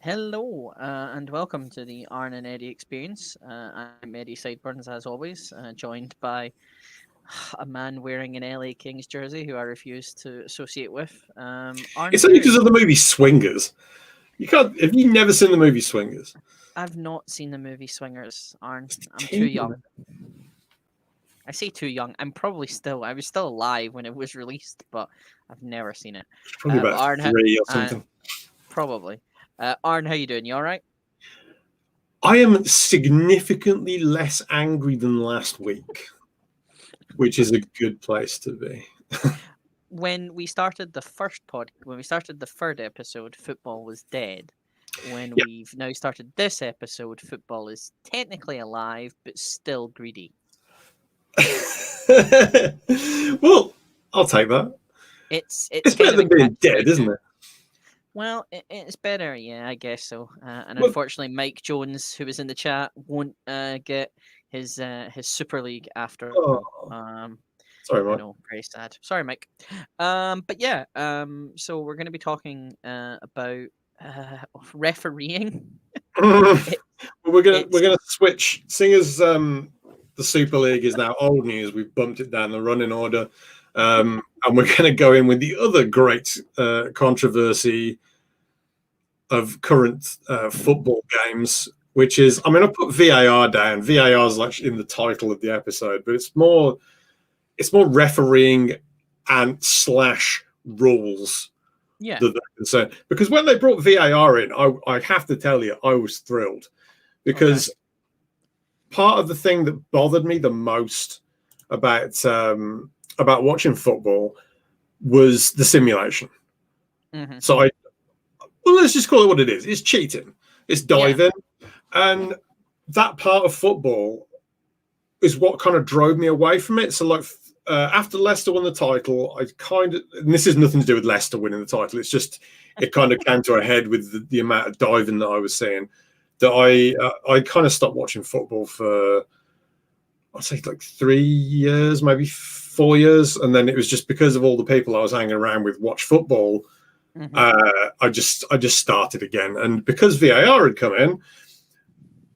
Hello, and welcome to the Arn and Eddie experience. I'm Eddie Sideburns, as always, joined by a man wearing an LA Kings jersey who I refuse to associate with. Arn, It's how you only doing? because of the movie Swingers. You can't. Have you never seen the movie Swingers? I've not seen the movie Swingers, Arn. It's I'm too teen. young. I say too young. I was still alive when it was released, but I've never seen it. It's probably But about Arn, three or uh, something. probably. Arn, how you doing? You all right? I am significantly less angry than last week, which is a good place to be. When we started the third episode, football was dead. When Yeah. we've now started this episode, football is technically alive but still greedy. Well, I'll take that. It's It's kind better of a than being catch dead, twenty isn't two. it? Well, it's better, yeah, I guess so. And Well, unfortunately, Mike Jones, who was in the chat, won't get his Super League after all. oh, sorry, I Mike. know, very sad. Sorry, Mike. But yeah, so we're going to be talking about refereeing. Well, It, we're it's gonna switch. Seeing as the Super League is now old news, we've bumped it down the running order, and we're going to go in with the other great controversy of current football games, which is, I mean, I put VAR down. VAR is like in the title of the episode, but it's more refereeing and slash rules yeah, that they're concerned. Because when they brought VAR in, I have to tell you, I was thrilled okay, because part of the thing that bothered me the most about watching football was the simulation. hmm So well, let's just call it what it is. It's cheating. It's yeah, diving, and that part of football is what kind of drove me away from it. So like after Leicester won the title, I kind of, and this has nothing to do with Leicester winning the title. It's just it kind of came to a head with the amount of diving that I was seeing that I kind of stopped watching football for I'd say like 3 years, maybe 4 years, and then it was just because of all the people I was hanging around with watch football. hmm I just started again, and because VAR had come in,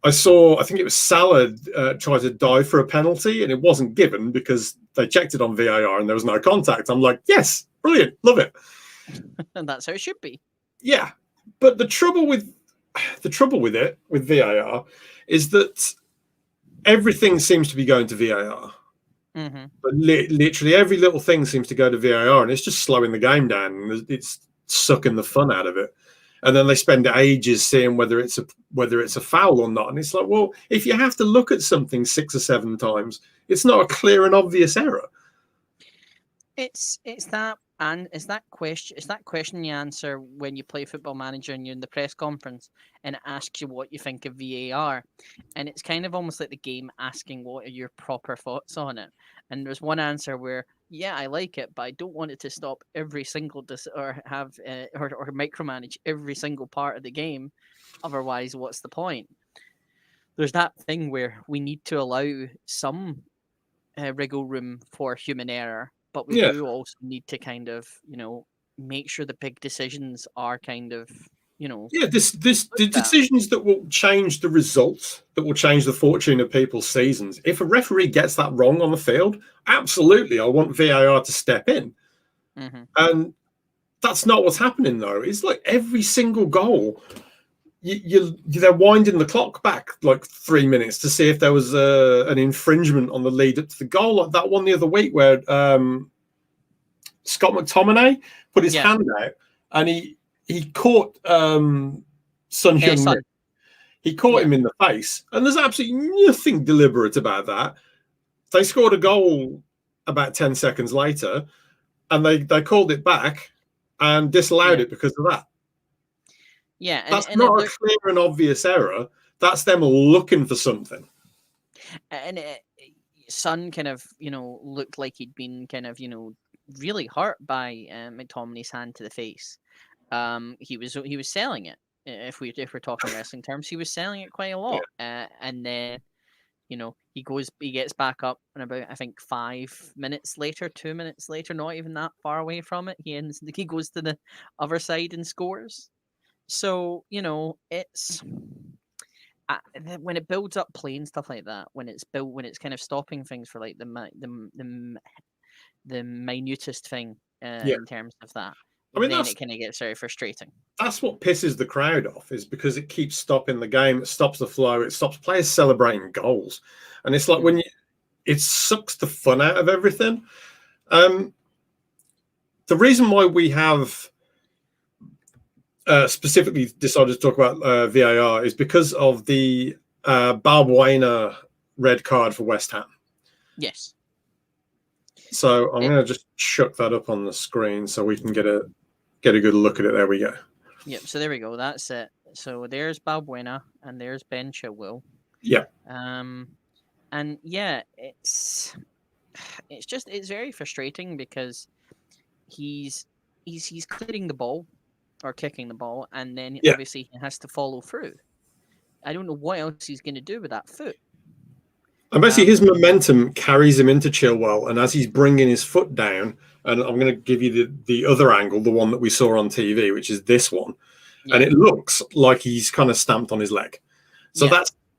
I think it was Salah try to dive for a penalty, and it wasn't given because they checked it on VAR and there was no contact. I'm like, yes, brilliant, love it. and that's how it should be. Yeah, but the trouble with it with VAR is that everything seems to be going to VAR. hmm But literally every little thing seems to go to VAR, and it's just slowing the game down. And it's sucking the fun out of it. And then they spend ages seeing whether it's a foul or not. And it's like, well, if you have to look at something 6 or 7 times, it's not a clear and obvious error. It's that question you answer when you play Football Manager and you're in the press conference and it asks you what you think of VAR, and it's kind of almost like the game asking what are your proper thoughts on it. And there's one answer where yeah, I like it, but I don't want it to stop every single or have or micromanage every single part of the game. Otherwise, what's the point? There's that thing where we need to allow some wriggle room for human error, but we Yeah, do also need to kind of, make sure the big decisions are kind of, yeah. This the looked at. decisions that will change the results, that will change the fortune of people's seasons. If a referee gets that wrong on the field, absolutely, I want VAR to step in. hmm And that's not what's happening though. It's like every single goal they're winding the clock back like 3 minutes to see if there was an infringement on the lead up to the goal, like that one the other week where Scott McTominay put his Yeah, hand out and he caught Sun Hyung Min. son. He caught Yeah, him in the face, and there's absolutely nothing deliberate about that. They scored a goal about 10 seconds later, and they called it back and disallowed yeah, it because of that. yeah, That's not a clear and obvious error. That's them looking for something. and Son kind of, looked like he'd been kind of, really hurt by McTominay's hand to the face. He was selling it. If we're talking wrestling terms, he was selling it quite a Yeah. lot. And then he gets back up, and about I think 5 minutes later, 2 minutes later, not even that far away from it, he goes to the other side and scores. So it's when it builds up play and stuff like that. When it's kind of stopping things for like the minutest thing Yeah. in terms of that, I mean, then it kind of gets very frustrating. that's what pisses the crowd off, is because it keeps stopping the game, it stops the flow, it stops players celebrating goals, and it's like Mm. it sucks the fun out of everything. The reason why we have specifically decided to talk about VAR is because of the Balbuena red card for West Ham. Yes. So I'm going to just chuck that up on the screen so we can get a good look at it. There we go. Yep. So there we go. That's it. So there's Balbuena and there's Ben Chilwell. Yeah. And yeah, it's very frustrating because he's clearing the ball or kicking the ball, and then obviously he has to follow through. I don't know what else he's going to do with that foot. And basically, his momentum carries him into Chilwell, and as he's bringing his foot down, and I'm going to give you the other angle, the one that we saw on TV, which is this one, and it looks like he's kind of stamped on his leg. So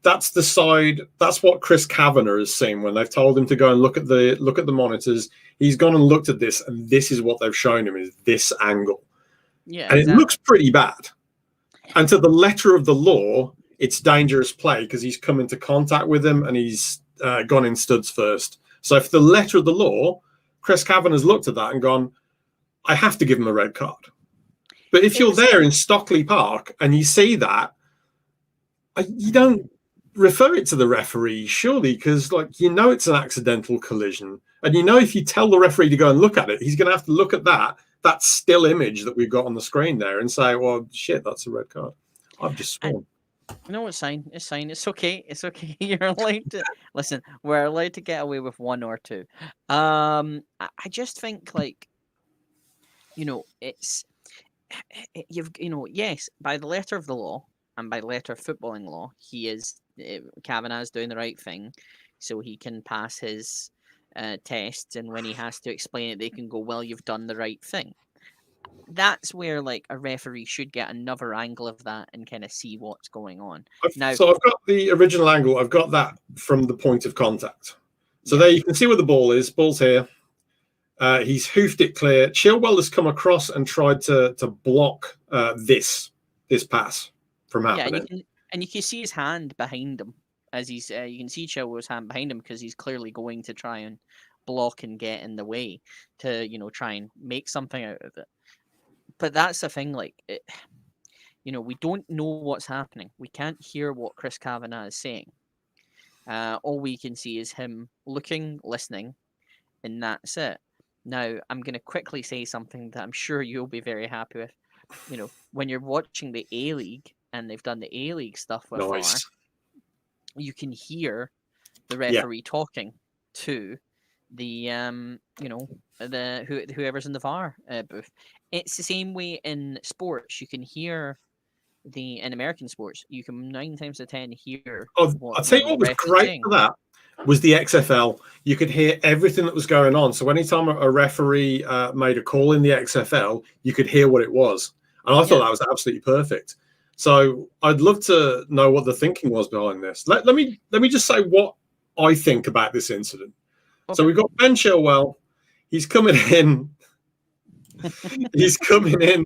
that's the side. That's what Chris Kavanagh has seen when they've told him to go and look at the monitors. He's gone and looked at this, and this is what they've shown him, is this angle. Yeah, and it looks pretty bad. And to the letter of the law, it's dangerous play because he's come into contact with him and he's gone in studs first. So for the letter of the law, Chris Kavanagh has looked at that and gone, I have to give him a red card. But if you're there in Stockley Park and you see that, you don't refer it to the referee, surely, because it's an accidental collision. And if you tell the referee to go and look at it, he's going to have to look at that still image that we've got on the screen there and say, well, shit, that's a red card. I've just sworn. No, it's fine. It's fine. It's okay. It's okay. You're allowed to listen. We're allowed to get away with one or two. I just think it's yes, by the letter of the law and by the letter of footballing law, Kavanagh's doing the right thing, so he can pass his tests, and when he has to explain it, they can go, well, you've done the right thing. That's where a referee should get another angle of that and kind of see what's going on. So I've got the original angle. I've got that from the point of contact. So there you can see where the ball is. Ball's here. He's hoofed it clear. Chilwell has come across and tried to block this pass from happening. Yeah, and you can see his hand behind him as he's. You can see Chilwell's hand behind him because he's clearly going to try and block and get in the way to try and make something out of it. But that's the thing, we don't know what's happening. We can't hear what Chris Kavanagh is saying. All we can see is him looking, listening, and that's it. Now, I'm going to quickly say something that I'm sure you'll be very happy with. When you're watching the A-League, and they've done the A-League stuff with VAR, you can hear the referee talking to the whoever's in the VAR booth. It's the same way in sports. You can hear in American sports, you can 9 times out of 10 hear. I'll tell you what was great for that was the XFL. You could hear everything that was going on. So anytime a referee made a call in the XFL, you could hear what it was, and I thought that was absolutely perfect. So I'd love to know what the thinking was behind this. Let me just say what I think about this incident. Okay. So we've got Ben Chilwell. He's coming in. He's coming in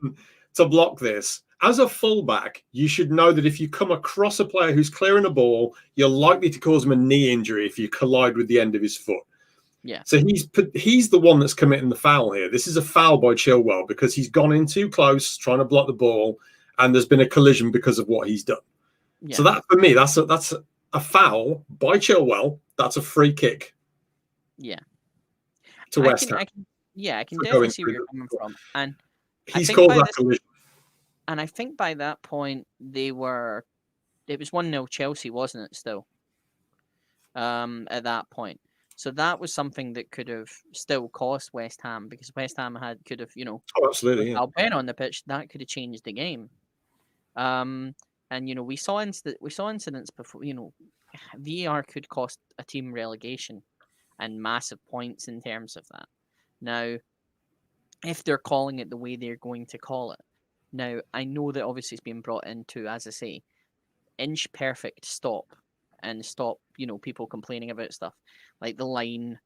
to block this. As a fullback, you should know that if you come across a player who's clearing a ball, you're likely to cause him a knee injury if you collide with the end of his foot. Yeah. So he's the one that's committing the foul here. This is a foul by Chilwell because he's gone in too close, trying to block the ball, and there's been a collision because of what he's done. Yeah. So that, for me, that's a foul by Chilwell. That's a free kick. Yeah. To West Ham. I can definitely see where you're coming from. And he's called that collision. And I think by that point, it was 1-0 Chelsea, wasn't it, still? At that point. So that was something that could have still cost West Ham, because West Ham could have, absolutely, Ben on the pitch, that could have changed the game. And we saw incidents before. VAR could cost a team relegation and massive points in terms of that. Now, if they're calling it the way they're going to call it, Now, I know that obviously it's been brought into, as I say, inch perfect stop and stop, people complaining about stuff like the line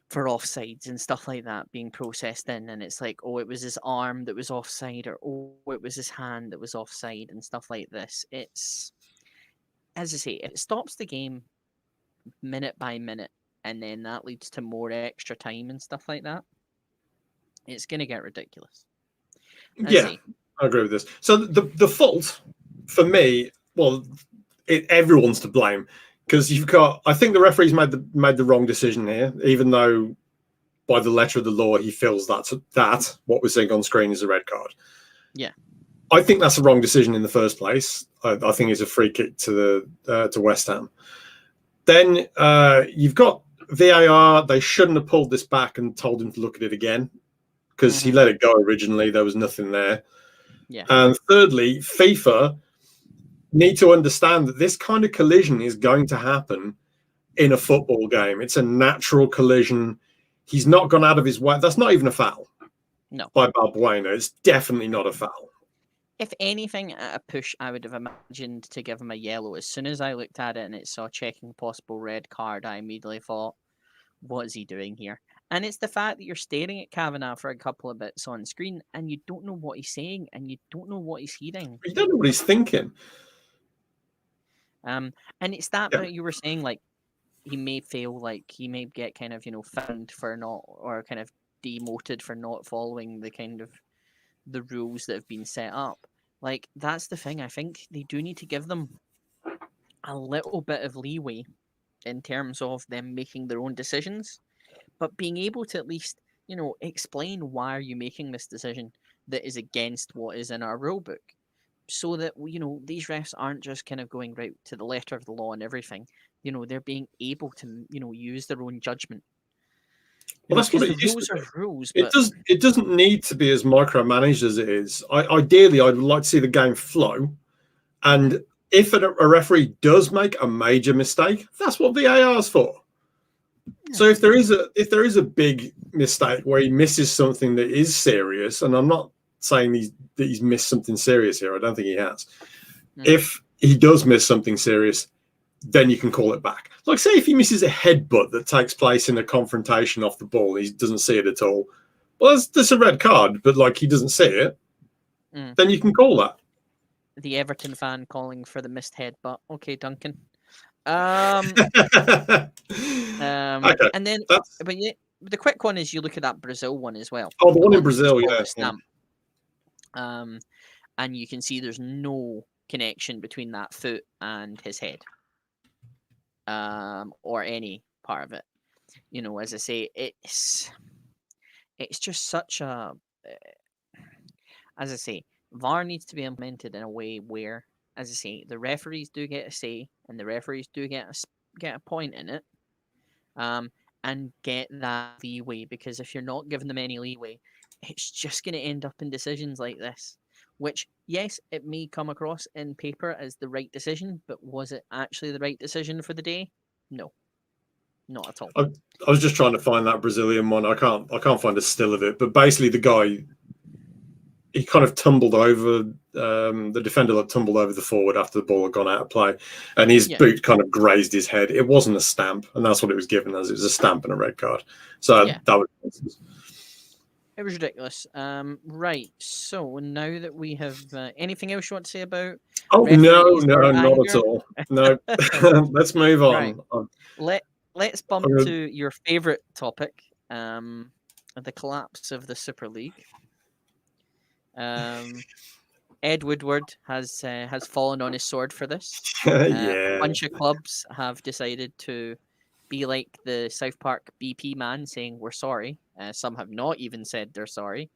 for offsides and stuff like that being processed in, and it's like, oh, it was his arm that was offside, or oh, it was his hand that was offside, and stuff like this. It's, as I say, if it stops the game minute by minute, and then that leads to more extra time and stuff like that, it's gonna get ridiculous. Yeah, I agree with this. So the fault for me, well, everyone's to blame because you've got. I think the referee's made the wrong decision here, even though by the letter of the law he feels that what we're seeing on screen is a red card. Yeah, I think that's a wrong decision in the first place. I think it's a free kick to West Ham. Then you've got VAR. They shouldn't have pulled this back and told him to look at it again because he let it go originally. There was nothing there. Yeah. And thirdly, FIFA need to understand that this kind of collision is going to happen in a football game. It's a natural collision. He's not gone out of his way. That's not even a foul. No. By Balbuena. It's definitely not a foul. If anything, at a push, I would have imagined to give him a yellow. As soon as I looked at it and it saw checking possible red card, I immediately thought, what is he doing here? And it's the fact that you're staring at Kavanagh for a couple of bits on screen and you don't know what he's saying and you don't know what he's hearing. You don't know what he's thinking. And it's that bit you were saying, like, he may fail, like, he may get kind of, fined for not, or kind of demoted for not following the kind of the rules that have been set up. Like, that's the thing. I think they do need to give them a little bit of leeway in terms of them making their own decisions, but being able to at least, explain why are you making this decision that is against what is in our rule book, so that, these refs aren't just kind of going right to the letter of the law and everything. They're being able to, use their own judgment. Well, that's what it the rules are rules. But it doesn't need to be as micromanaged as it is. Ideally, I'd like to see the game flow, and if a referee does make a major mistake, that's what VAR is for. Yeah. So if there is a big mistake where he misses something that is serious, and I'm not saying that he's missed something serious here, I don't think he has. If he does miss something serious, then you can call it back. Like, say if he misses a headbutt that takes place in a confrontation off the ball, he doesn't see it at all. Well, that's a red card, but like he doesn't see it, then you can call that. The Everton fan calling for the missed headbutt. Okay, Duncan. Okay, and then, but yeah, the quick one is you look at that Brazil one as well. Oh, the one in Brazil, yeah. And you can see there's no connection between that foot and his head. Or any part of it. As I say, it's just such a, as I say, VAR needs to be implemented in a way where, as I say, the referees do get a say and the referees do get a point in it, and get that leeway, because if you're not giving them any leeway, it's just going to end up in decisions like this, which, yes, it may come across in paper as the right decision, but was it actually the right decision for the day? No, not at all. I was just trying to find that Brazilian one. I can't find a still of it, but basically the guy, he kind of tumbled over, the defender that tumbled over the forward after the ball had gone out of play, and his boot kind of grazed his head. It wasn't a stamp, and that's what it was given as. It was a stamp and a red card. So that was... It was ridiculous. Right. So now that we have anything else you want to say about? Oh no, not at all. No, let's move on. Right. Let's bump to your favorite topic, the collapse of the Super League. Ed Woodward has fallen on his sword for this. A bunch of clubs have decided to be like the South Park BP man, saying we're sorry. Some have not even said they're sorry.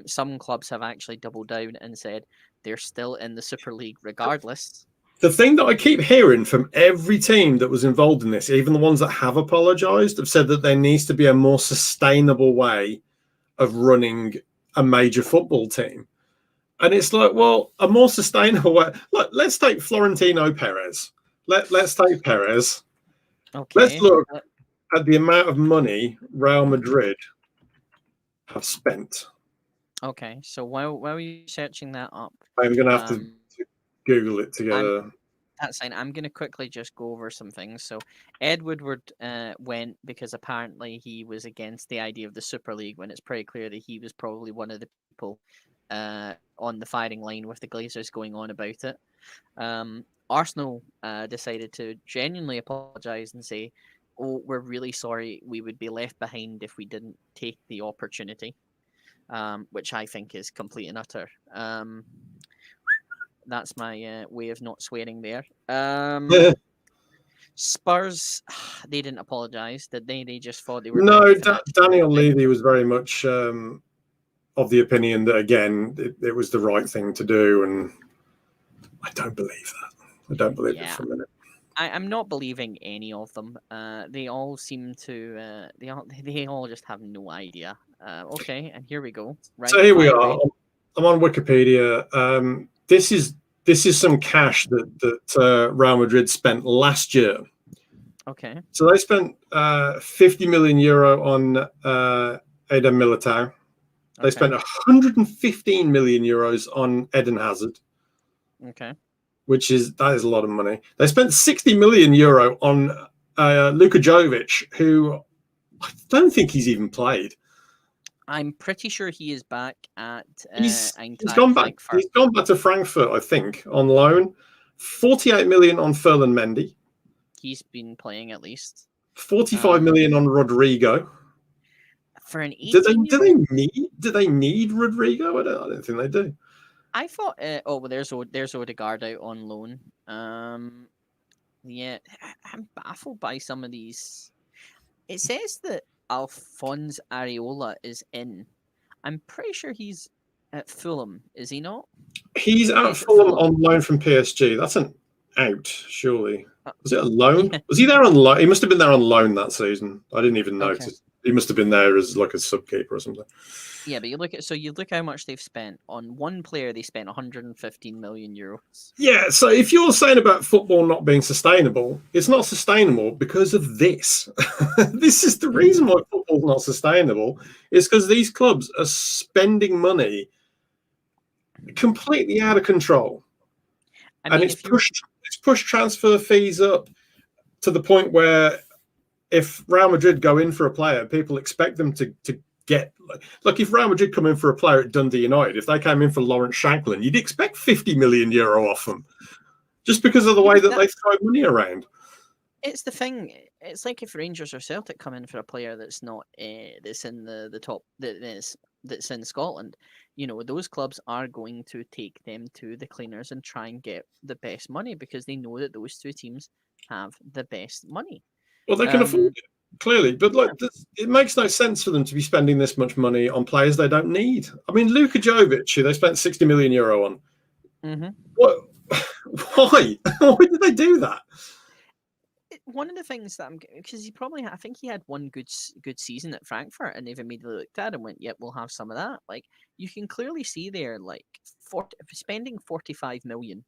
Some clubs have actually doubled down and said they're still in the Super League regardless. The thing that I keep hearing from every team that was involved in this, even the ones that have apologised, have said that there needs to be a more sustainable way of running a major football team. And it's like, well, a more sustainable way. Look, let's take Florentino Perez. Let's take Perez. Okay. Let's look at the amount of money Real Madrid have spent. Okay, so while you're searching that up, I'm going to have to um, Google it I'm together. that's fine. I'm gonna quickly just go over some things. So Ed Woodward went because apparently he was against the idea of the Super League when it's pretty clear that he was probably one of the people on the firing line with the Glazers going on about it. Arsenal decided to genuinely apologise and say, "Oh, we're really sorry. We would be left behind if we didn't take the opportunity," which I think is complete and utter. That's my way of not swearing there. Spurs, they didn't apologise, did they? They just thought they were doing No, a financial Daniel thing. Levy was very much of the opinion that, again, it was the right thing to do, and I don't believe that. I don't believe it Yeah, for a minute. I'm not believing any of them. They all seem to. They all just have no idea. Okay, and here we go. So Right, here we fire are. away. I'm on Wikipedia. This is some cash that Real Madrid spent last year. Okay. So they spent 50 million euro on Eden Militao. They Okay. spent 115 million euros on Eden Hazard, Okay. that is a lot of money. They spent 60 million euro on Luka Jovic, who I don't think he's even played. I'm pretty sure he is back at He's Eintracht gone back. Frankfurt. He's gone back to Frankfurt, I think, on loan. 48 million on Ferland Mendy. He's been playing at least. 45 Um, million on Rodrigo. for an Do they 18-year-old, do they need Rodrigo? I don't think they do. I thought. Oh, well, there's Odegaard out on loan. Yeah, I'm baffled by some of these. It says that Alphonse Areola is in. I'm pretty sure he's at Fulham, is he not? He's at He's at Fulham Fulham. on loan from PSG. That's an out, surely. Uh, Was it a loan? yeah. Was he there on loan? He must have been there on loan that season. I didn't even Okay. notice. He must have been there as like a subkeeper or something. Yeah, but you look how much they've spent on one player. They spent 115 million euros. Yeah, so if you're saying about football not being sustainable, it's not sustainable because of this. This is the reason why football's not sustainable. Is because these clubs are spending money completely out of control, I and mean, it's if you pushed transfer fees up to the point where if Real Madrid go in for a player, people expect them to get like if Real Madrid come in for a player at Dundee United, if they came in for Lawrence Shanklin, you'd expect 50 million euro off them just because of the yeah, way but that they throw money around. it's the thing. It's like if Rangers or Celtic come in for a player that's not that's in the top that's in Scotland. You know, those clubs are going to take them to the cleaners and try and get the best money because they know that those two teams have the best money. Well, they can afford Um, it clearly, but yeah. like it makes no sense for them to be spending this much money on players they don't need. I mean, Luka Jovic, who they spent 60 million euro on. Mm-hmm. What? Why? Why did they do that? One of the things that I'm because he probably I think he had one good season at Frankfurt, and they've immediately looked at it and went, "Yep, we'll have some of that." Like you can clearly see there, like spending 45 million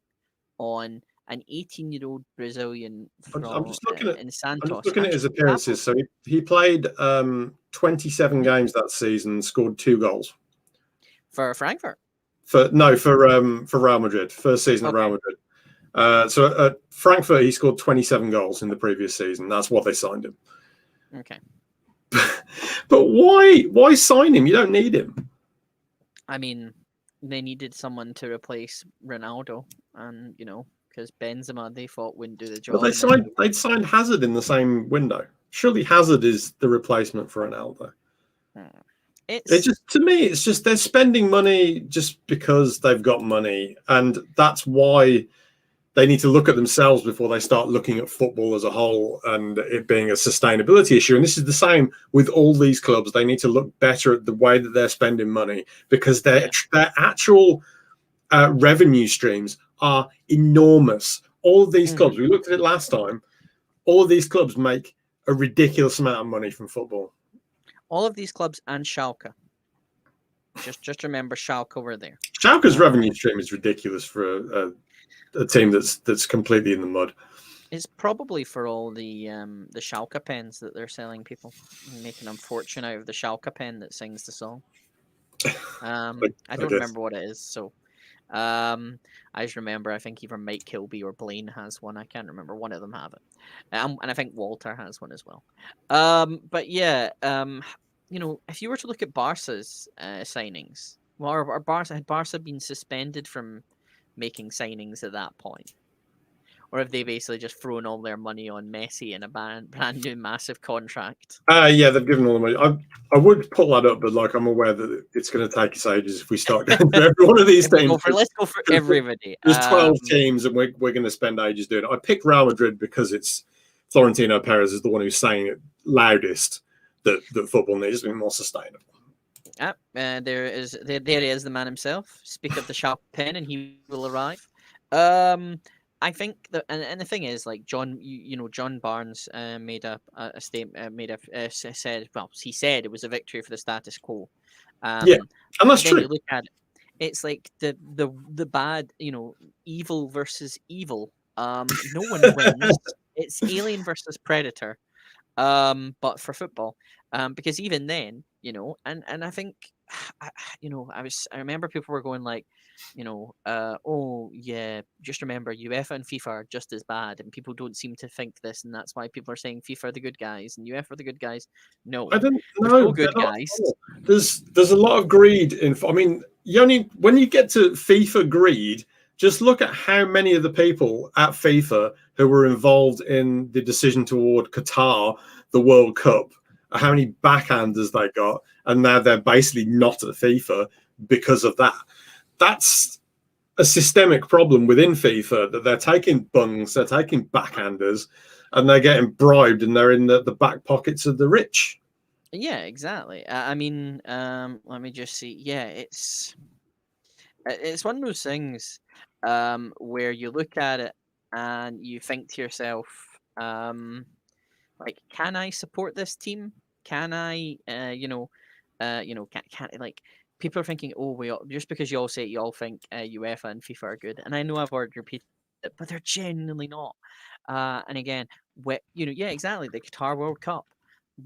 on an 18-year-old Brazilian I'm from just looking at in I'm just Santos. looking I'm at his just appearances. baffled. So he played 27 Mhm. games that season, scored 2 goals For Frankfurt. for Real Madrid, first season at Real Okay. Madrid. So at Frankfurt, he scored 27 goals in the previous season. That's what they signed him. Okay. But why sign him? You don't need him. I mean, they needed someone to replace Ronaldo, and because Benzema they thought wouldn't do the But job, and then they'd signed Hazard in the same window. Surely Hazard is the replacement for Ronaldo. hmm, It it's just to me, it's just they're spending money just because they've got money, and that's why they need to look at themselves before they start looking at football as a whole and it being a sustainability issue. And this is the same with all these clubs. They need to look better at the way that they're spending money because their actual revenue streams are enormous. All of these mhm. clubs, we looked at it last time, all of these clubs make a ridiculous amount of money from football. All of these clubs and Schalke. Just remember Schalke were there. Schalke's revenue stream is ridiculous for a team that's completely in the mud. It's probably for all the Schalke pens that they're selling people, making a fortune out of the Schalke pen that sings the song. I don't remember what it is. So, I just remember I think either Mike Kilby or Blaine has one. I can't remember. One of them have it, and I think Walter has one as well. But yeah, if you were to look at Barca's signings, well, had Barca been suspended from making signings at that point? Or have they basically just thrown all their money on Messi in a brand new massive contract? Yeah, they've given all the money. I would pull that up, but I'm aware that it's going to take us ages if we start going through every one of these teams. Let's go for everybody. There's 12 teams, and we're going to spend ages doing it. I picked Real Madrid because it's Florentino Perez is the one who's saying it loudest that football needs to be more sustainable. There he is, the man himself. Speak of the sharp pen, and he will arrive. I think that, and the thing is, John, John Barnes made a statement, he said it was a victory for the status quo. And that's true. You look at it, it's like the bad, evil versus evil. No one wins. It's Alien versus Predator, but for football, because even then, and I think, I remember people were going like, oh yeah, just remember UEFA and FIFA are just as bad, and people don't seem to think this, and that's why people are saying FIFA are the good guys and UEFA are the good guys. No, I don't know. No good guys. There's a lot of greed in. I mean, when you get to FIFA greed, just look at how many of the people at FIFA who were involved in the decision to award Qatar the World Cup, how many backhanders they got, and now they're basically not at FIFA because of that. That's a systemic problem within FIFA, that they're taking bungs, they're taking backhanders, and they're getting bribed, and they're in the back pockets of the rich. Yeah, exactly. I mean, let me just see. Yeah, it's one of those things where you look at it and you think to yourself, can I support this team? Can I, can people are thinking, oh, just because you all say it, you all think UEFA and FIFA are good, and I know I've already repeated it, but they're genuinely not. And again, exactly, the Qatar World Cup,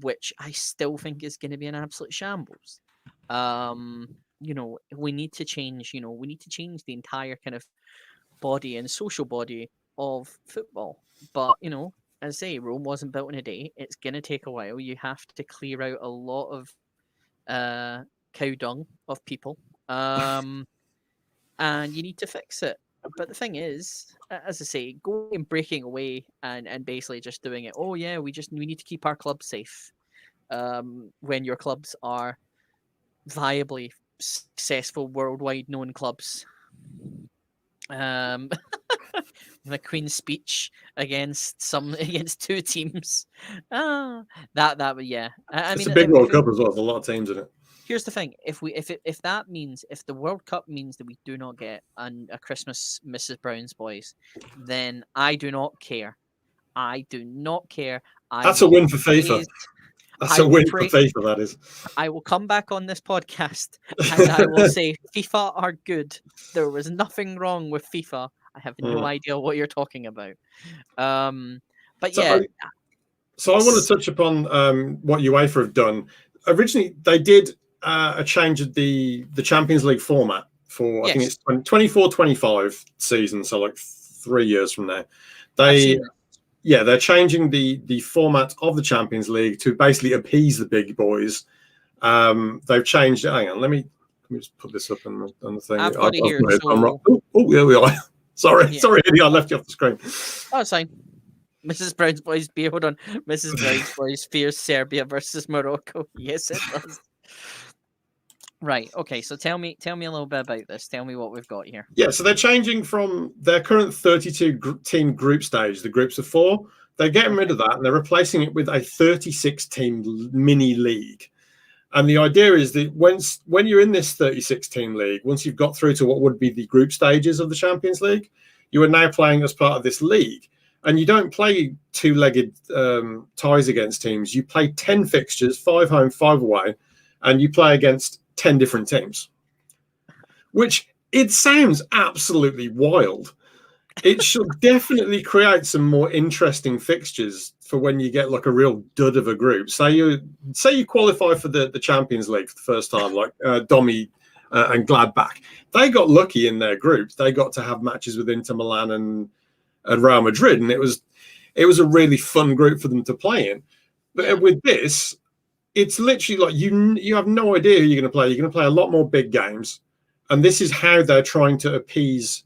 which I still think is going to be an absolute shambles. We need to change. We need to change the entire kind of body and social body of football. But as I say, Rome wasn't built in a day. It's going to take a while. You have to clear out a lot of cow dung of people, and you need to fix it. But the thing is, as I say, going and breaking away and basically just doing it. Oh yeah, we need to keep our clubs safe. When your clubs are viably successful, worldwide known clubs. The Queen's speech against two teams. That yeah. It's a big World Cup as well. There's a lot of teams in it. Here's the thing: if the World Cup means that we do not get a Christmas Mrs. Brown's Boys, then I do not care. I do not care. That's a win for FIFA. That's a win for FIFA, that is. I will come back on this podcast and I will say FIFA are good. There was nothing wrong with FIFA. I have no idea what you're talking about. But yeah. So I want to touch upon what UEFA have done. Originally, they did a change of the Champions League format for, I think it's 24-25 season, so 3 years from now. They're changing the format of the Champions League to basically appease the big boys. They've changed it. Hang on, let me just put this up on the thing. I've got it here. There we are. Sorry, Eddie, I left you off the screen. Oh, it's fine. Mrs. Brown's Boys beer. Hold on. Mrs. Brown's Boys fears Serbia versus Morocco. Yes, it does. Right. Okay. So tell me a little bit about this. Tell me what we've got here. Yeah. So they're changing from their current 32-team group stage, the groups of 4. They're getting rid of that, and they're replacing it with a 36-team mini league. And the idea is that when you're in this 36-team league, once you've got through to what would be the group stages of the Champions League, you are now playing as part of this league. And you don't play two-legged ties against teams. You play 10 fixtures, 5 home, 5 away, and you play against 10 different teams. Which, it sounds absolutely wild. It should definitely create some more interesting fixtures for when you get like a real dud of a group. Say you qualify for the Champions League for the first time, like Domi and Gladbach. They got lucky in their groups. They got to have matches with Inter Milan and Real Madrid, and it was a really fun group for them to play in. But with this, it's literally like you have no idea who you're going to play. You're going to play a lot more big games, and this is how they're trying to appease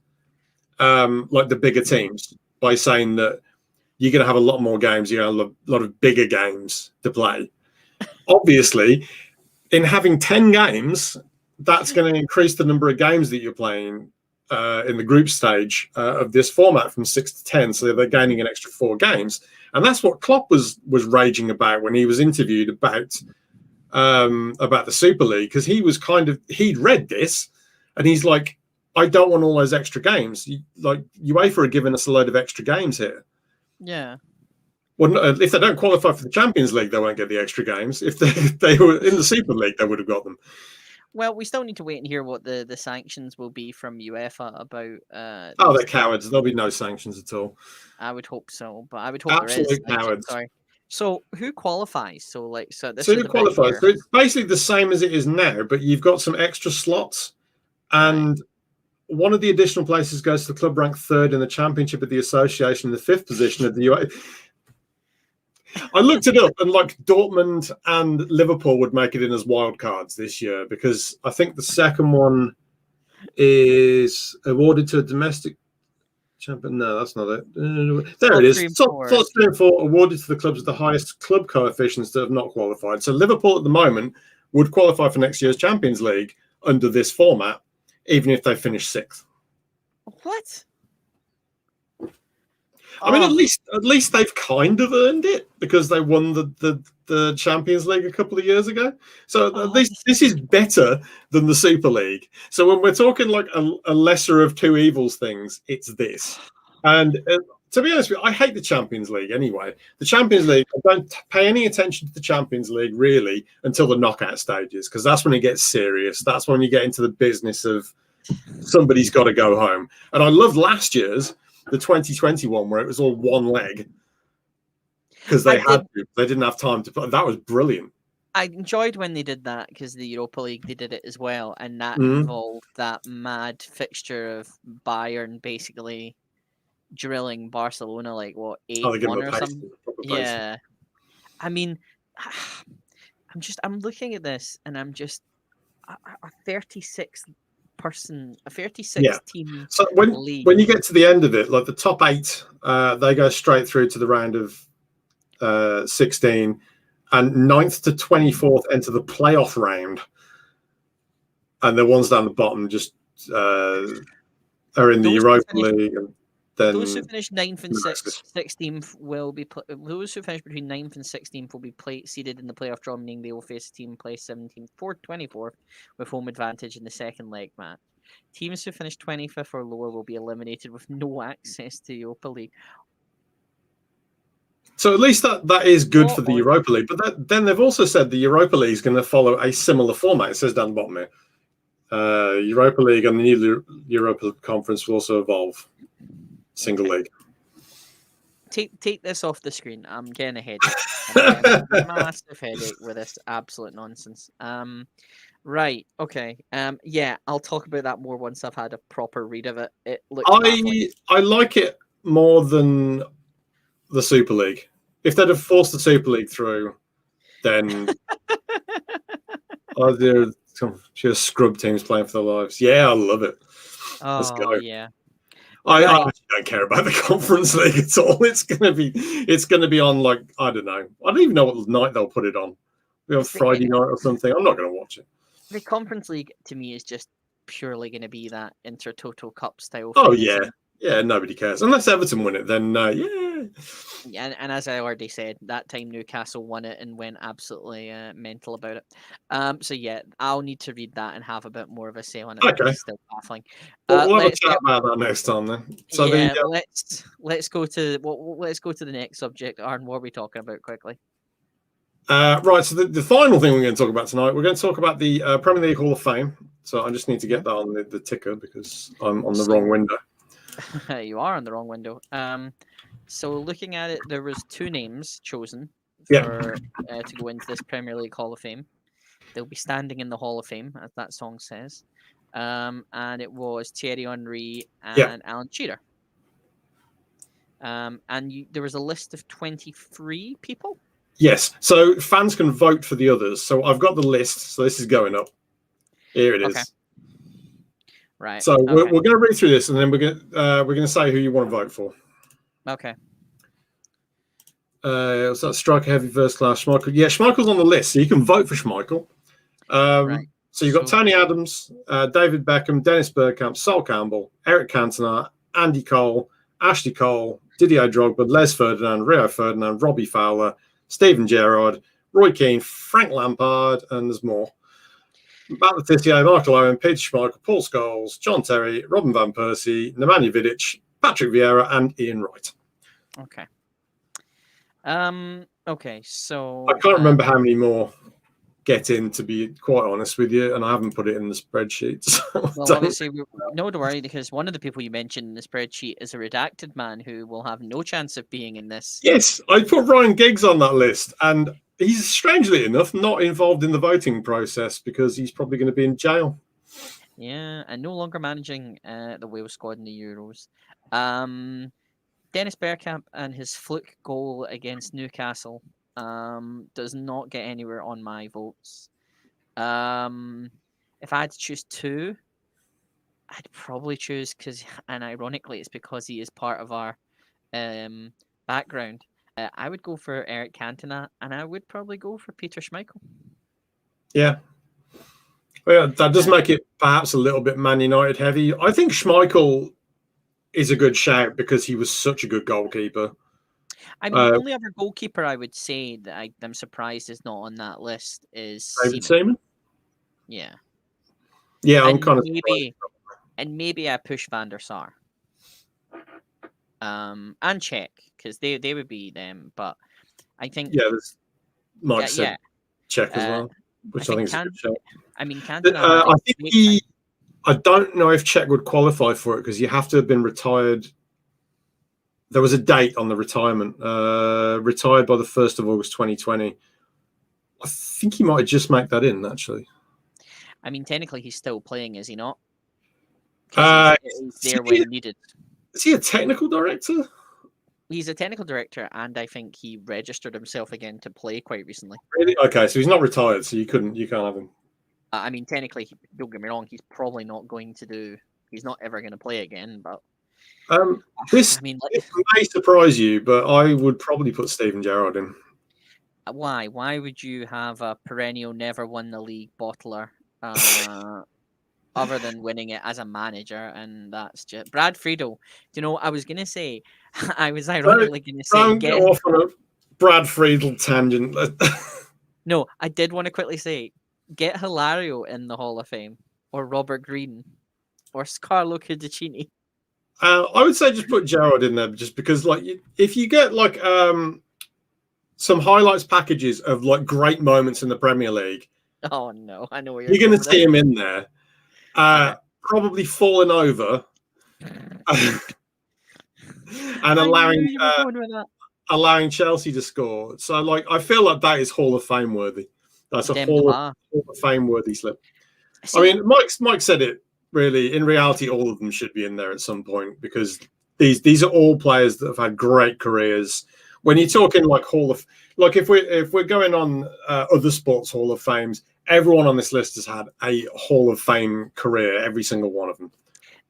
like the bigger teams by saying that you're going to have a lot more games. You're going to have a lot of bigger games to play. Obviously, in having 10 games, that's going to increase the number of games that you're playing in the group stage of this format from 6 to 10. So they're gaining an extra 4 games. And that's what Klopp was raging about when he was interviewed about the Super League, because he'd read this and he's like, I don't want all those extra games. UEFA are giving us a load of extra games here. Yeah. Well, if they don't qualify for the Champions League, they won't get the extra games. If they were in the Super League, they would have got them. Well, we still need to wait and hear what the sanctions will be from UEFA about. They're cowards. There'll be no sanctions at all. I would hope so, but I would hope absolute there is. Cowards. Sorry. So who qualifies? So who qualifies? So it's basically the same as it is now, but you've got some extra slots, and one of the additional places goes to the club ranked 3rd in the Championship of the Association, in the 5th position of the UEFA. I looked it up, and like Dortmund and Liverpool would make it in as wild cards this year, because I think the second one is awarded to a domestic champion. No, that's not it. There it is. Slots 3 and 4 awarded to the clubs with the highest club coefficients that have not qualified. So Liverpool at the moment would qualify for next year's Champions League under this format, even if they finish 6th. What? I mean, at least they've kind of earned it, because they won the Champions League a couple of years ago. So at least this is better than the Super League. So when we're talking like a lesser of two evils things, it's this. And to be honest with you, I hate the Champions League anyway. The Champions League, I don't pay any attention to the Champions League really until the knockout stages, because that's when it gets serious. That's when you get into the business of somebody's got to go home. And I loved last year's, the 2021, where it was all one leg, because they didn't have time to play. That was brilliant. I enjoyed when they did that, because the Europa League, they did it as well, and that involved that mad fixture of Bayern basically drilling Barcelona like 8-1 or something. Yeah, I mean, I'm looking at this, and I'm just a 36 team. So when you get to the end of it, like the top 8, they go straight through to the round of 16, and 9th to 24th enter the playoff round, and the ones down the bottom just are in the Europa League. And then those who finish 9th and 16th will be those who finish between 9th and 16th will be seeded in the playoff draw, meaning they will face a team placed 17th or 24th with home advantage in the second leg match. Teams who finish 25th or lower will be eliminated with no access to Europa League. So at least that is good for the Europa League. But then they've also said the Europa League is going to follow a similar format. It says down the bottom here, Europa League and the new Europa Conference will also evolve. Single league. Take this off the screen. I'm getting a headache. A massive headache with this absolute nonsense. Right. Okay. Yeah, I'll talk about that more once I've had a proper read of it. It looks I like it more than the Super League. If they'd have forced the Super League through, then there's just scrub teams playing for their lives. Yeah, I love it. Let's go. Yeah. I actually don't care about the Conference League at all. It's gonna be on, like, I don't know. I don't even know what night they'll put it on. Maybe on Friday night or something. I'm not gonna watch it. The Conference League to me is just purely going to be that Intertoto Cup style. Oh yeah, nobody cares unless Everton win it. Then yeah, and as I already said, that time Newcastle won it and went absolutely mental about it. So yeah, I'll need to read that and have a bit more of a say on it. Okay, it's still baffling. We'll have a chat about that next time then. So yeah, let's go to the next subject. Arn, what are we talking about quickly? Right, so the final thing we're going to talk about tonight, we're going to talk about the Premier League Hall of Fame. So I just need to get that on the ticker because I'm on the wrong window. You are on the wrong window. So looking at it, there was 2 names chosen Yeah. for to go into this Premier League Hall of Fame. They'll be standing in the Hall of Fame, as that song says. And it was Thierry Henry Yeah. and Alan Shearer. There was a list of 23 people. Yes. So fans can vote for the others. So I've got the list. So this is going up. Here it is. Okay. Right. So Okay. we're going to read through this, and then we're going to say who you want to vote for. Okay. Was that striker heavy first class Schmeichel? Yeah, Schmeichel's on the list, so you can vote for Schmeichel. Right. So you've got So- Tony Adams, David Beckham, Dennis Bergkamp, Sol Campbell, Eric Cantona, Andy Cole, Ashley Cole, Didier Drogba, Les Ferdinand, Rio Ferdinand, Robbie Fowler, Steven Gerrard, Roy Keane, Frank Lampard, and there's more. Matt Letizia, Michael Owen, Peter Schmeichel, Paul Scholes, John Terry, Robin van Persie, Nemanja Vidic, Patrick Vieira, and Ian Wright. Okay. Okay. So I can't remember how many more get in, to be quite honest with you, and I haven't put it in the spreadsheet. So well, obviously, no, don't worry, because one of the people you mentioned in the spreadsheet is a redacted man who will have no chance of being in this. Yes, I put Ryan Giggs on that list, and he's strangely enough not involved in the voting process because he's probably going to be in jail. Yeah, and no longer managing the Wales squad in the Euros. Dennis Bergkamp and his fluke goal against Newcastle does not get anywhere on my votes. If I had to choose 2, I'd probably choose and ironically, it's because he is part of our background. I would go for Eric Cantona, and I would probably go for Peter Schmeichel. Yeah. Well, that does make it perhaps a little bit Man United heavy. I think Schmeichel is a good shout because he was such a good goalkeeper. I mean, the only other goalkeeper I would say that I'm surprised is not on that list is David Seaman. Yeah. Yeah, I'm And kind of maybe I push Van der Sar. And Czech, because they would be them, but I think there's Mike said Czech as well, which I think is a good shout. I mean, Cantona. I think I don't know if Czech would qualify for it because you have to have been retired. There was a date on the retirement. Retired by the 1st of August 2020. I think he might just make that in, actually. I mean, technically, he's still playing, is he not? He's there when needed. Is he a technical director? He's a technical director, and I think he registered himself again to play quite recently. Really? Okay, so he's not retired, so you can't have him. I mean, technically, don't get me wrong, he's probably not going to do. He's not ever going to play again, but. This may surprise you, but I would probably put Steven Gerrard in. Why? Why would you have a perennial never won the league bottler, other than winning it as a manager? And that's just Brad Friedel. You know, I was gonna say, I was ironically gonna say, don't go off on a Brad Friedel tangent. No, I did want to quickly say, get Hilario in the Hall of Fame, or Robert Green, or Carlo Cudicini. I would say just put Gerrard in there, just because, like, if you get like some highlights packages of like great moments in the Premier League. Oh no, I know where you're going to see him in there, probably falling over and allowing Chelsea to score. So, like, I feel like that is Hall of Fame worthy. That's a Hall of Fame worthy slip. I mean, Mike said it. Really, in reality, all of them should be in there at some point because these are all players that have had great careers. When you're talking like if we're going on other sports Hall of Fames, everyone on this list has had a Hall of Fame career, every single one of them.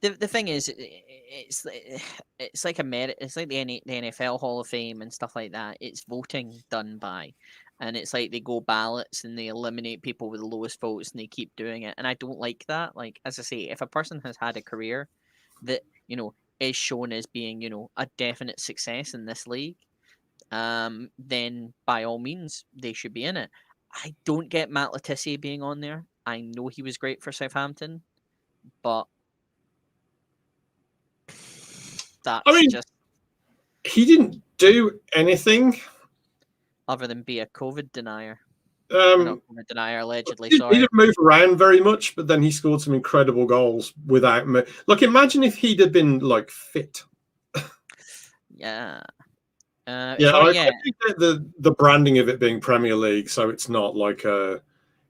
The thing is, it's like it's like the NFL Hall of Fame and stuff like that. It's voting done by. And it's like they go ballots and they eliminate people with the lowest votes and they keep doing it. And I don't like that. Like, as I say, if a person has had a career that, you know, is shown as being, you know, a definite success in this league, then by all means, they should be in it. I don't get Matt Letizia being on there. I know he was great for Southampton, but he didn't do anything other than be a COVID denier. We're not going to deny allegedly. He Sorry. didn't move around very much, but then he scored some incredible goals without. Like, imagine if he'd have been like fit. Yeah. Yeah, I I think that the branding of it being Premier League, so it's not like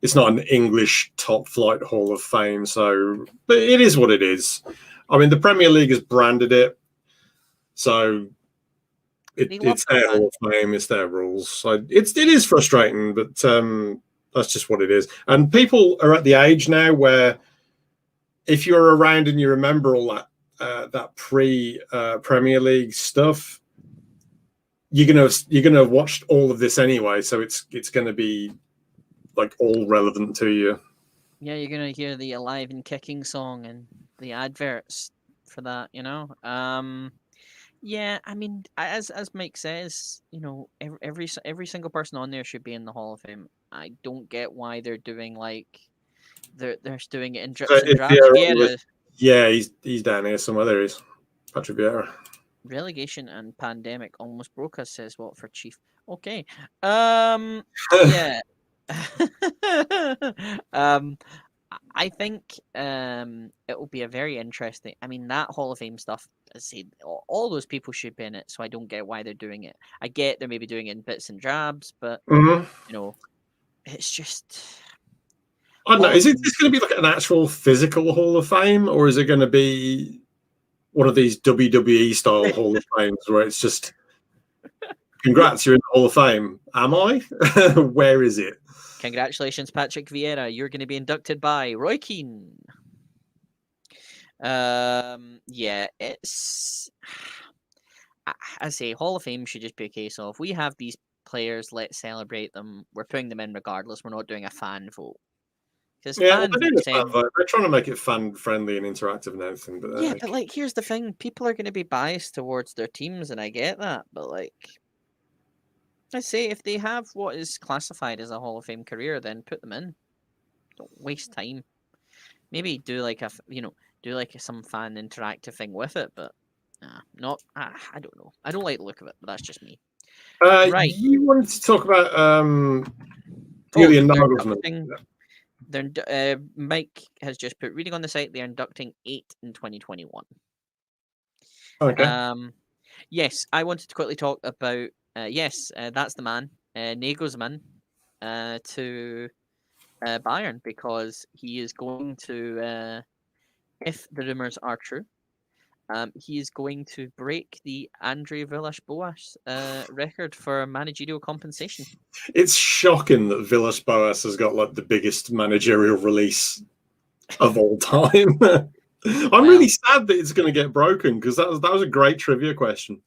it's not an English top flight Hall of Fame. So, but it is what it is. I mean, the Premier League has branded it, so it's their Hall of Fame, it's their rules. So it is frustrating, but that's just what it is. And people are at the age now where if you're around and you remember all that pre Premier League stuff, you're gonna have watched all of this anyway, so it's gonna be like all relevant to you. Yeah, you're gonna hear the Alive and Kicking song and the adverts for that, you know. Yeah, I mean, as Mike says, you know, every single person on there should be in the Hall of Fame. I don't get why they're doing like they're doing it in drips and drabs. Yeah, he's down here somewhere. There he is, Patrick Vieira. Relegation and pandemic almost broke us, says Watford chief. Okay. Yeah. I think it will be a very interesting. I mean, that Hall of Fame stuff. I say all those people should be in it, so I don't get why they're doing it. I get they're maybe doing it in bits and drabs, but you know, it's just. I don't know. Is it just going to be like an actual physical Hall of Fame, or is it going to be one of these WWE style Hall of Fames where it's just, congrats, you're in the Hall of Fame. Am I? Where is it? Congratulations, Patrick Vieira. You're going to be inducted by Roy Keane. Yeah, it's. I say Hall of Fame should just be a case of we have these players, let's celebrate them. We're putting them in regardless. We're not doing a fan vote. Yeah, they're trying to make it fan friendly and interactive and everything. But yeah, but like, here's the thing: people are going to be biased towards their teams, and I get that. But like, I say if they have what is classified as a Hall of Fame career, then put them in. Don't waste time. Maybe do like some fan interactive thing with it, but not. I don't know. I don't like the look of it, but that's just me. Right. You wanted to talk about Julian Nagelsmann. Mike has just put, reading on the site, they're inducting 8 in 2021. Okay. Yes, I wanted to quickly talk about, that's the man, Nagelsmann, to Bayern, because he is going to, if the rumours are true, he is going to break the Andre Villas-Boas record for managerial compensation. It's shocking that Villas-Boas has got like the biggest managerial release of all time. I'm really sad that it's going to get broken, because that was a great trivia question.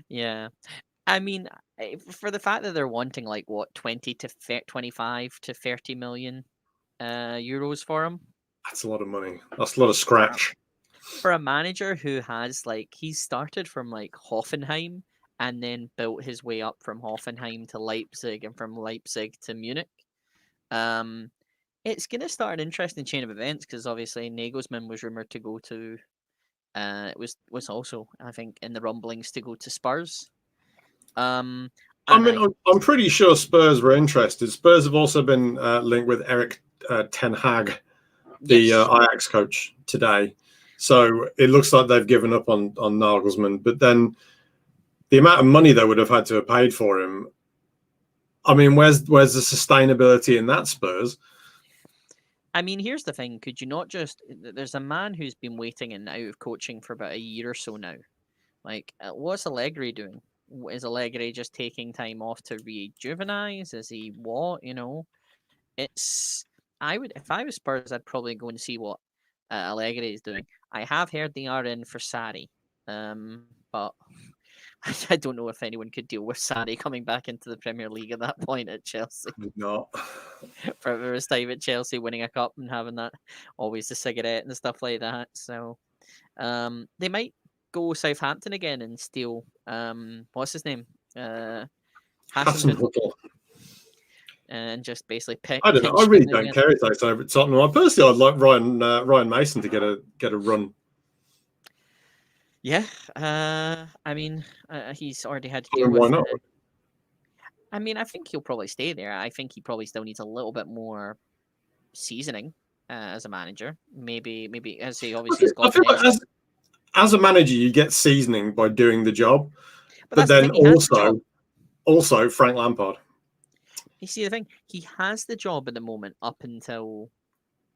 Yeah, I mean, for the fact that they're wanting like what 25 to 30 million euros for him. That's a lot of money. That's a lot of scratch. For a manager who has he's started from like Hoffenheim and then built his way up from Hoffenheim to Leipzig and from Leipzig to Munich. It's going to start an interesting chain of events, because obviously Nagelsmann was rumored to go to, was also, I think, in the rumblings to go to Spurs. I'm pretty sure Spurs were interested. Spurs have also been linked with Erik Ten Hag, the Ajax coach, today. So it looks like they've given up on Nagelsmann. But then the amount of money they would have had to have paid for him, I mean, where's the sustainability in that, Spurs? I mean, here's the thing. Could you not just... There's a man who's been waiting and out of coaching for about a year or so now. Like, what's Allegri doing? Is Allegri just taking time off to rejuvenize? Is he what? You know? If I was Spurs, I'd probably go and see what Allegri is doing. I have heard they are in for Sarri, but I don't know if anyone could deal with Sarri coming back into the Premier League at that point at Chelsea. No. For his time at Chelsea, winning a cup and having that, always the cigarette and stuff like that. So they might go Southampton again and steal, what's his name? Hasenhüttl. And just basically pick. I don't know. I really don't care if that's over at Tottenham. Personally, I'd like Ryan Mason to get a run. Yeah, I mean, he's already had to deal with. Why not? I mean, I think he'll probably stay there. I think he probably still needs a little bit more seasoning as a manager. Maybe as he obviously has I got feel an like extra. as a manager, you get seasoning by doing the job, But but that's the then thing. He has the job. also Frank Lampard. You see the thing. He has the job at the moment up until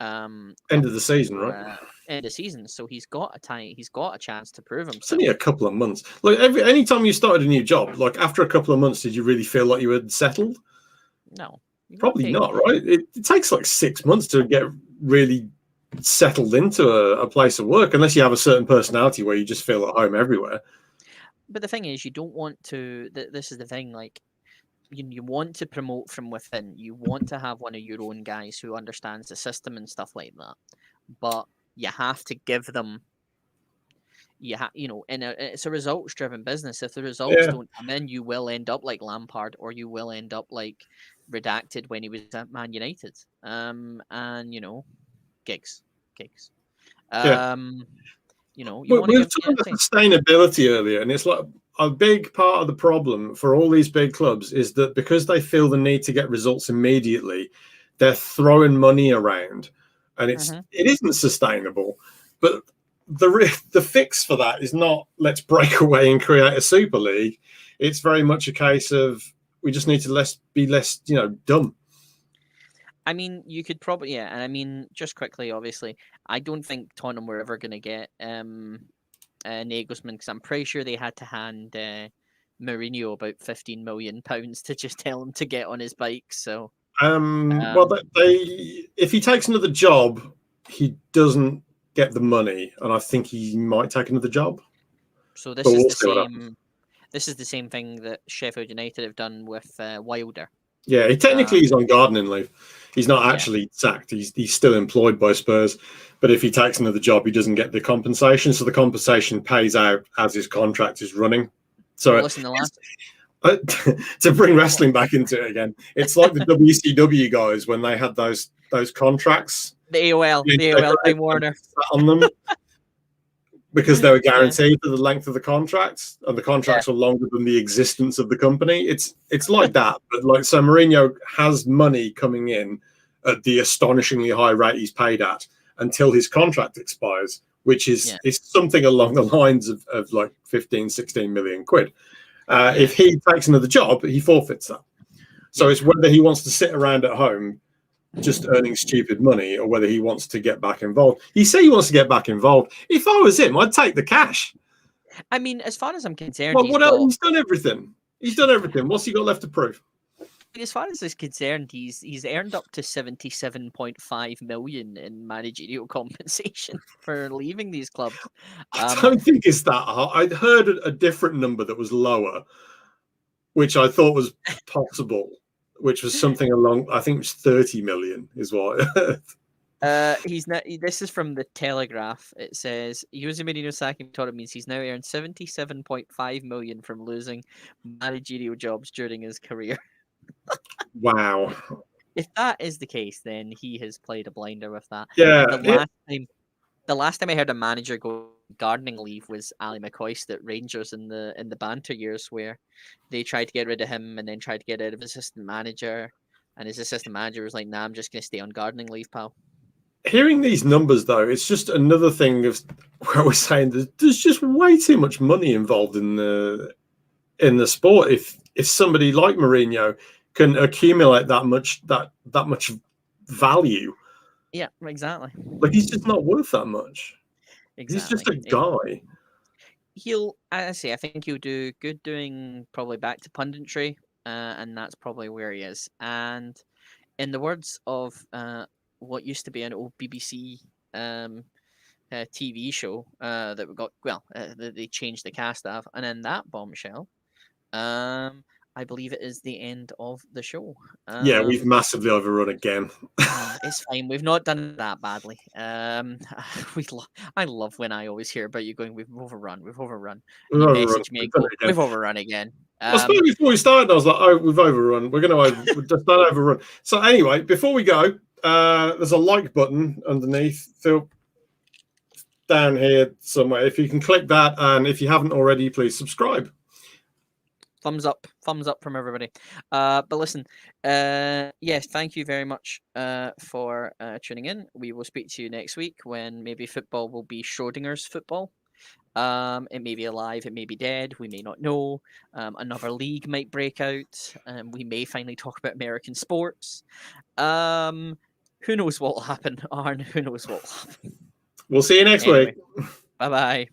End of the season, right? End of season. So he's got a time. He's got a chance to prove It's himself. only a couple of months. Like any time you started a new job, like after a couple of months, did you really feel like you had settled? No, Probably not, right? It takes like 6 months to get really settled into a place of work, unless you have a certain personality where you just feel at home everywhere. But the thing is, you don't want to. This is the thing. Like, you want to promote from within. You want to have one of your own guys who understands the system and stuff like that. But you have to give them. And it's a results-driven business. If the results don't come in, you will end up like Lampard, or you will end up like Redacted when he was at Man United. And gigs. Yeah. You We want to were give talking about sustainability earlier, and it's like a big part of the problem for all these big clubs is that because they feel the need to get results immediately, they're throwing money around, and it isn't sustainable. But the fix for that is not let's break away and create a super league. It's very much a case of we just need to be less dumb. I mean, you could probably, and I mean, just quickly, obviously, I don't think Tottenham were ever going to get Nagelsmann, because I'm pretty sure they had to hand Mourinho about £15 million to just tell him to get on his bike. So, well, if he takes another job, he doesn't get the money, and I think he might take another job. So this is the same. This is the same thing that Sheffield United have done with Wilder. Yeah, he's on gardening leave. He's not actually sacked. He's still employed by Spurs. But if he takes another job, he doesn't get the compensation. So the compensation pays out as his contract is running. So listen, to bring wrestling back into it again, it's like the WCW guys when they had those contracts. The AOL Time Warner on them. Because they were guaranteed for the length of the contracts, and the contracts were longer than the existence of the company. It's like that, but like so, Mourinho has money coming in at the astonishingly high rate he's paid at until his contract expires, which is something along the lines of like 15, 16 million quid. If he takes another job, he forfeits that. So it's whether he wants to sit around at home just earning stupid money, or whether he wants to get back involved. He said he wants to get back involved. If I was him, I'd take the cash. I mean, as far as I'm concerned, well, he's done everything. He's done everything. What's he got left to prove? As far as he's concerned, he's earned up to 77.5 million in managerial compensation for leaving these clubs. I don't think it's that high. I'd heard a different number that was lower, which I thought was possible. Which was something along, I think it was 30 million is what I heard. He's not. This is from the Telegraph. It says Jose Mourinho sacking Tottenham means he's now earned 77.5 million from losing managerial jobs during his career. Wow. If that is the case, then he has played a blinder with that. Yeah. The last time I heard a manager go gardening leave was Ali McCoist at Rangers in the banter years, where they tried to get rid of him and then tried to get rid of his assistant manager, and his assistant manager was like, "Nah, I'm just going to stay on gardening leave, pal." Hearing these numbers, though, it's just another thing of where we're saying there's just way too much money involved in the sport. If somebody like Mourinho can accumulate that much value. Yeah, exactly. Like, he's just not worth that much. Exactly. He's just a guy. I think he'll do good doing probably back to punditry, and that's probably where he is. And in the words of what used to be an old BBC TV show that we got, they changed the cast of, and in that bombshell, I believe it is the end of the show. We've massively overrun again. It's fine. We've not done it that badly. I love when I always hear about you going, we've overrun. You message me and go, we've overrun again. I suppose before we started, I was like, oh, we've overrun. We're just not overrun. So anyway, before we go, there's a like button underneath. Phil, down here somewhere. If you can click that, and if you haven't already, please subscribe. Thumbs up from everybody. But listen, yes, thank you very much for tuning in. We will speak to you next week when maybe football will be Schrodinger's football. It may be alive, it may be dead. We may not know. Another league might break out. We may finally talk about American sports. Who knows what will happen, Arn? Who knows what will happen? We'll see you next week. Bye bye.